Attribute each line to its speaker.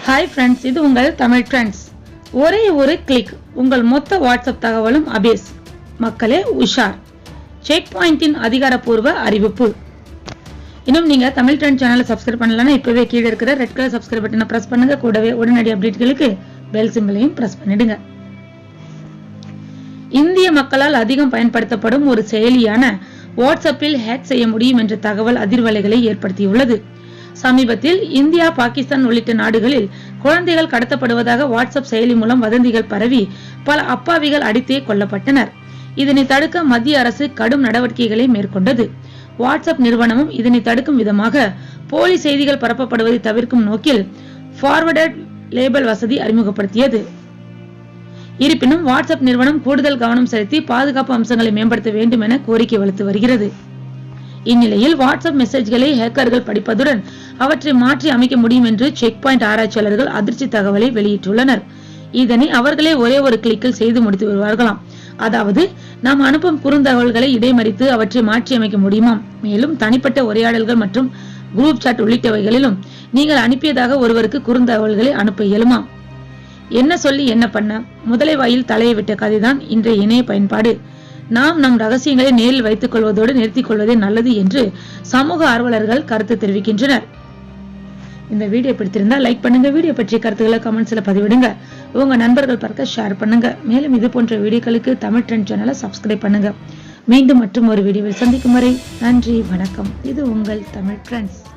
Speaker 1: Hi friends, இது உங்கள் Tamil trends. ஒரே ஒரு கிளிக், உங்கள் மொத்த வாட்ஸ்அப் தகவலும் அபேஸ். மக்களே உஷார். செக் பாயிண்டின் அதிகாரப்பூர்வ அறிவிப்பு. இன்னும் நீங்க தமிழ் ட்ரெண்ட் சேனலை சப்ஸ்கிரைப் பண்ணலன்னா இப்பவே கீழே இருக்கிற ரெட் கலர் சப்ஸ்கிரைப் பட்டனை பிரஸ் பண்ணுங்க. கூடவே உடனடி அப்டேட்களுக்கு பெல் சிம்பலையும் பிரஸ் பண்ணிடுங்க. இந்திய மக்களால் அதிகம் பயன்படுத்தப்படும் ஒரு செயலியான வாட்ஸ்அப்பில் ஹேக் செய்ய முடியும் என்ற தகவல் அதிர்வலைகளை ஏற்படுத்தியுள்ளது. சமீபத்தில் இந்தியா, பாகிஸ்தான் உள்ளிட்ட நாடுகளில் குழந்தைகள் கடத்தப்படுவதாக வாட்ஸ்அப் செயலி மூலம் வதந்திகள் பரவி பல அப்பாவிகள் அடித்தே கொல்லப்பட்டனர். இதனை தடுக்க மத்திய அரசு கடும் நடவடிக்கைகளை மேற்கொண்டது. வாட்ஸ்அப் நிறுவனமும் இதனை தடுக்கும் விதமாக போலி செய்திகள் பரப்பப்படுவதை தவிர்க்கும் நோக்கில் ஃபார்வர்டட் லேபல் வசதி அறிமுகப்படுத்தியது. இருப்பினும் வாட்ஸ்அப் நிறுவனம் கூடுதல் கவனம் செலுத்தி பாதுகாப்பு அம்சங்களை மேம்படுத்த வேண்டும் என கோரிக்கை வலுத்து வருகிறது. இந்நிலையில் வாட்ஸ்அப் மெசேஜ்களை ஹேக்கர்கள் படிப்பதுடன் அவற்றை மாற்றி அமைக்க முடியும் என்று செக் பாயிண்ட் ஆராய்ச்சியாளர்கள் அதிர்ச்சி தகவலை வெளியிட்டுள்ளனர். இதனை அவர்களே ஒரே ஒரு கிளிக்கில் செய்து முடித்து வருவார்களாம். அதாவது, நாம் அனுப்பும் குறுந்தகவல்களை இடைமறித்து அவற்றை மாற்றி அமைக்க முடியுமாம். மேலும் தனிப்பட்ட உரையாடல்கள் மற்றும் குரூப் சாட் உள்ளிட்டவைகளிலும் நீங்கள் அனுப்பியதாக ஒருவருக்கு குறுந்தகவல்களை அனுப்ப இயலுமாம். என்ன சொல்லி என்ன பண்ண, முதலை வாயில் தலையை விட்ட கதைதான் இன்றைய இணைய பயன்பாடு. நாம் நம் ரகசியங்களை நேரில் வைத்துக் கொள்வதோடு நிறுத்திக் கொள்வதே நல்லது என்று சமூக ஆர்வலர்கள் கருத்து தெரிவிக்கின்றனர். இந்த வீடியோ பிடித்திருந்தால் லைக் பண்ணுங்க. வீடியோ பற்றிய கருத்துக்களை கமெண்ட்ஸ்ல பதிவிடுங்க. உங்க நண்பர்கள் பார்க்க ஷேர் பண்ணுங்க. மேலும் இது போன்ற வீடியோக்களுக்கு தமிழ் ட்ரெண்ட் சேனலை சப்ஸ்கிரைப் பண்ணுங்க. மீண்டும் மற்றும் ஒரு வீடியோவில் சந்திக்கும் வரை நன்றி, வணக்கம். இது உங்கள் தமிழ் ட்ரெண்ட்ஸ்.